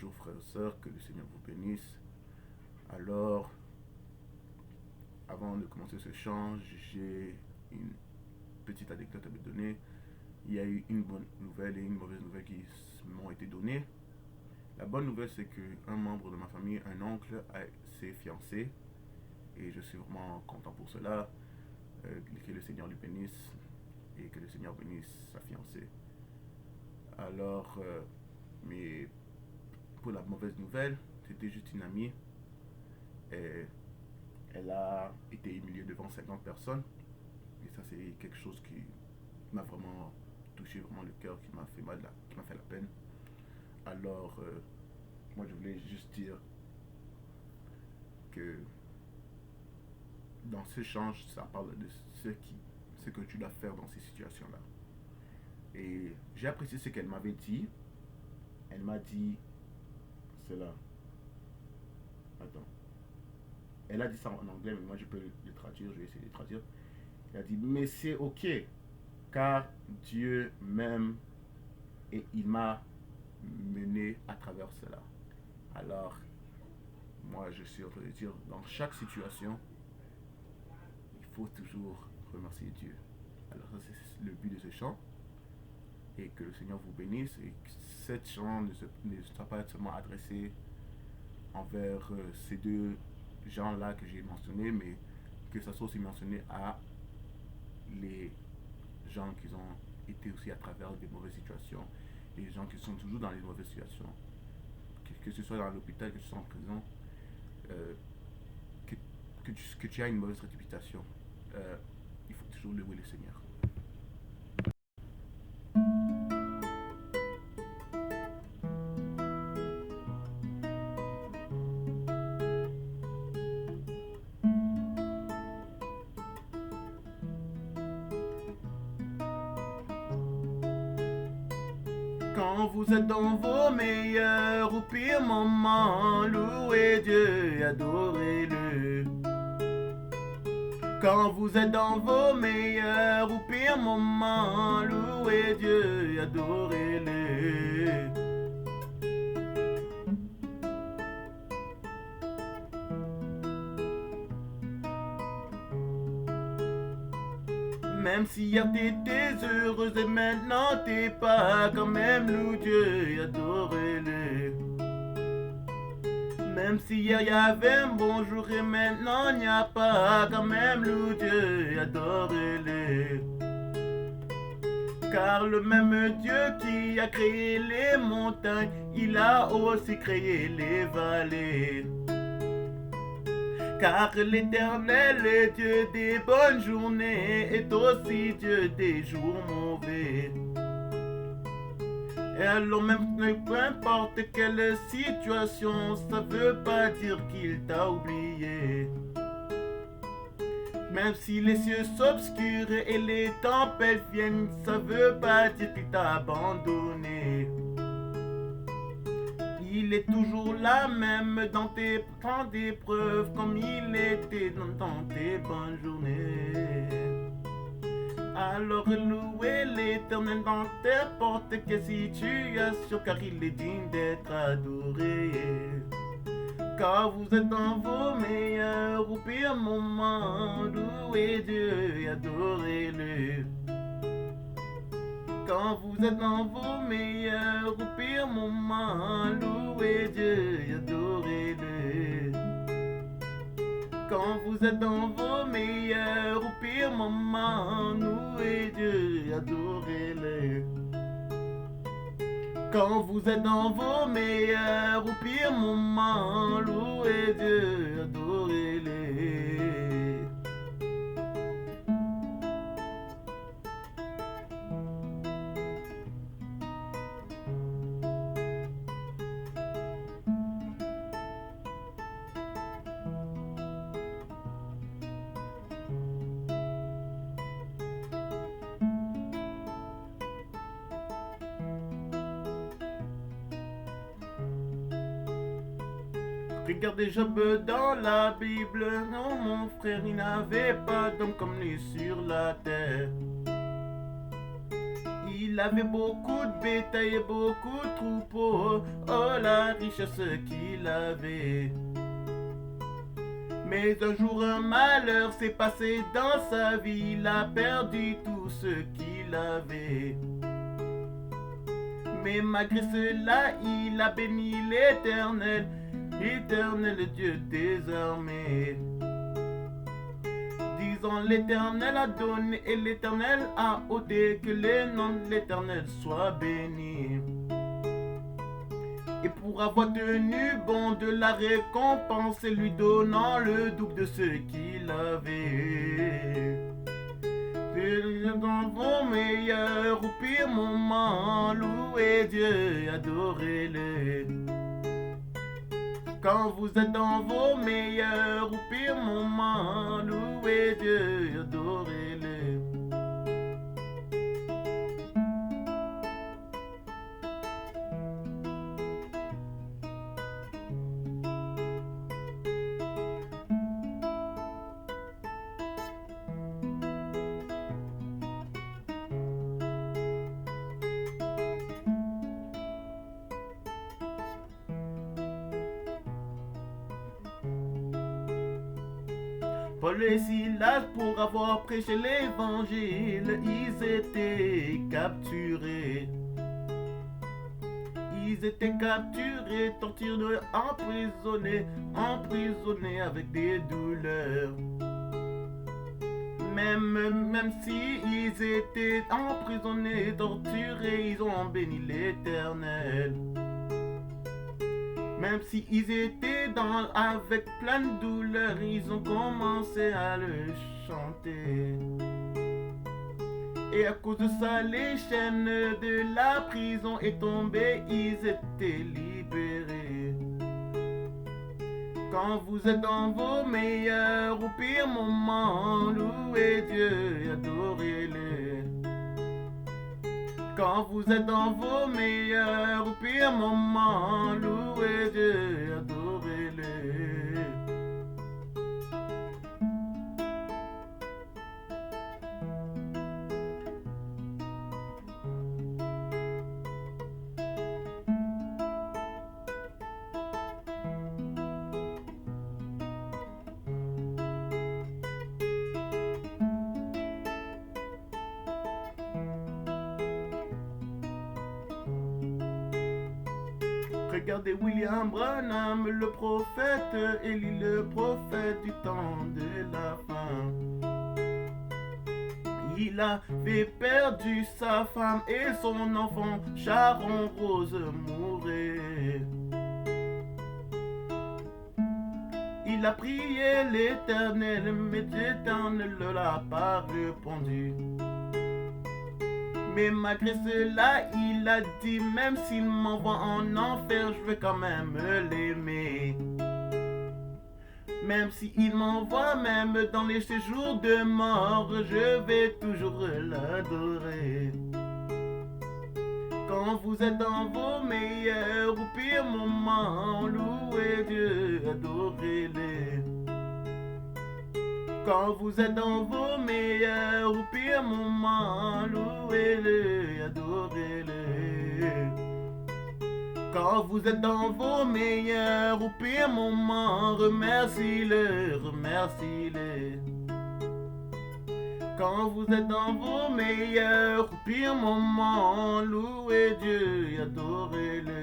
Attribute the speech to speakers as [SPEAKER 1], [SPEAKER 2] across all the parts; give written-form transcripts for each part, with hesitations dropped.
[SPEAKER 1] Bonjour frères et sœurs, que le Seigneur vous bénisse. Alors, avant de commencer ce chant, j'ai une petite anecdote à vous donner. Il y a eu une bonne nouvelle et une mauvaise nouvelle qui m'ont été données. La bonne nouvelle, c'est qu'un membre de ma famille, un oncle, s'est fiancé et je suis vraiment content pour cela. Que le Seigneur lui bénisse et que le Seigneur bénisse sa fiancée. Alors, mais pour la mauvaise nouvelle, c'était juste une amie. Et elle a été humiliée devant 50 personnes. Et ça, c'est quelque chose qui m'a vraiment touché vraiment le cœur, qui m'a fait mal, qui m'a fait la peine. Alors, moi, je voulais juste dire que dans ce change, ça parle de ce que tu dois faire dans ces situations-là. Et j'ai apprécié ce qu'elle m'avait dit. Elle m'a dit cela. Attends. Elle a dit ça en anglais, mais moi je peux le traduire, je vais essayer de le traduire. Elle a dit, mais c'est ok, car Dieu m'aime et il m'a mené à travers cela. Alors, moi je suis en train de dire, dans chaque situation, il faut toujours remercier Dieu. Alors ça c'est le but de ce chant. Et que le Seigneur vous bénisse et que cette chant ne soit pas seulement adressée envers ces deux gens-là que j'ai mentionnés, mais que ça soit aussi mentionné à les gens qui ont été aussi à travers des mauvaises situations et les gens qui sont toujours dans les mauvaises situations. Que ce soit dans l'hôpital, que ce soit en prison, que tu as une mauvaise réputation, il faut toujours louer le Seigneur. Quand vous êtes dans vos meilleurs ou pires moments, louez Dieu et adorez-le. Quand vous êtes dans vos meilleurs ou pires moments, louez Dieu et adorez-le. Même si hier t'étais heureuse et maintenant t'es pas, quand même loue Dieu et adorez-le. Même si hier y avait un bon jour et maintenant n'y a pas, quand même loue Dieu et adorez-le. Car le même Dieu qui a créé les montagnes, il a aussi créé les vallées. Car l'Éternel est Dieu des bonnes journées, est aussi Dieu des jours mauvais. Et alors même peu importe quelle situation, ça veut pas dire qu'il t'a oublié. Même si les cieux s'obscurent et les tempêtes viennent, ça veut pas dire qu'il t'a abandonné. Il est toujours là même dans tes temps d'épreuve, comme il était dans tes bonnes journées. Alors louez l'Éternel dans n'importe quelle situation, car il est digne d'être adoré. Car vous êtes dans vos meilleurs ou pires moments, louez Dieu et adorez-le. Quand vous êtes dans vos meilleurs ou pires moments, louez Dieu et adorez-le. Quand vous êtes dans vos meilleurs ou pires moments, louez Dieu et adorez-le. Quand vous êtes dans vos meilleurs ou pires moments, louez Dieu et adorez-le. Regardez Job dans la Bible, non mon frère, il n'avait pas d'homme comme lui sur la terre. Il Il avait beaucoup de bétail et beaucoup de troupeaux. Oh, la richesse qu'il avait. Mais un jour un malheur s'est passé dans sa vie. Il a perdu tout ce qu'il avait. Mais malgré cela, il a béni l'Éternel, l'Éternel Dieu désormais. Disons l'Éternel a donné et l'Éternel a ôté, que le nom de l'Éternel soit béni. Et pour avoir tenu bon de la récompense, et lui donnant le double de ce qu'il avait. Dans vos meilleurs ou pires moments, louez Dieu, adorez-le. Quand vous êtes dans vos meilleurs ou pires moments, louez Dieu, adorez-le. Paul et Silas, pour avoir prêché l'évangile, ils étaient capturés. Ils étaient capturés, torturés, emprisonnés avec des douleurs. Même si ils étaient emprisonnés, torturés, ils ont béni l'Éternel. Même s'ils étaient avec plein de douleur, ils ont commencé à le chanter. Et à cause de ça, les chaînes de la prison est tombées, ils étaient libérés. Quand vous êtes dans vos meilleurs ou pires moments, louez Dieu et adorez-le. Quand vous êtes dans vos meilleurs ou pires moments, louez Dieu, adorez-le. Regardez William Branham, le prophète, Élie le prophète du temps de la fin. Il avait perdu sa femme et son enfant, Sharon Rose mourait. Il a prié l'Éternel, mais l'Éternel ne l'a pas répondu. Mais malgré cela, il a dit, même s'il m'envoie en enfer, je vais quand même l'aimer. Même s'il m'envoie même dans les séjours de mort, je vais toujours l'adorer. Quand vous êtes dans vos meilleurs ou pires moments, louez Dieu, adorez-le. Quand vous êtes dans vos meilleurs ou pires moments, louez-le, adorez-le. Quand vous êtes dans vos meilleurs ou pires moments, remerciez-le, remerciez-le. Quand vous êtes dans vos meilleurs ou pires moments, louez Dieu et adorez-le.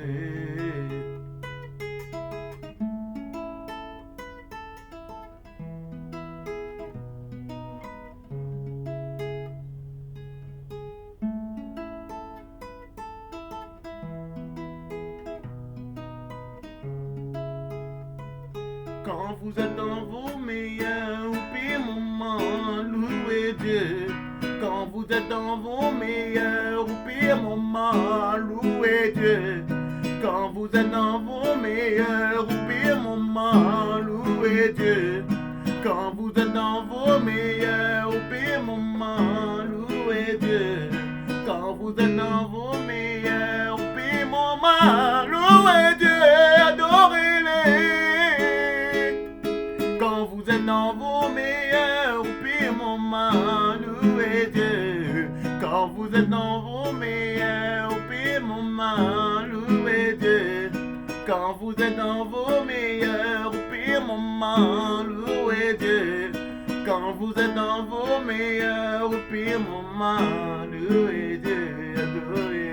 [SPEAKER 1] Quand vous êtes dans vos meilleurs ou pires moments, louez Dieu. Quand vous êtes dans vos meilleurs ou pires moments, louez Dieu. Quand vous êtes dans vos meilleurs ou pires moments, louez Dieu. Quand vous êtes dans vos meilleurs ou pires moments, louez Dieu. Quand vous êtes dans vos meilleurs ou pires moments, louez Dieu, adorez-le. Quand vous êtes dans vos meilleurs ou pires moments, louez Dieu. Quand vous êtes dans vos meilleurs Quand vous êtes dans vos meilleurs ou pires moments, louez Dieu. Quand vous êtes dans vos meilleurs ou pires moments, louez Dieu, adorez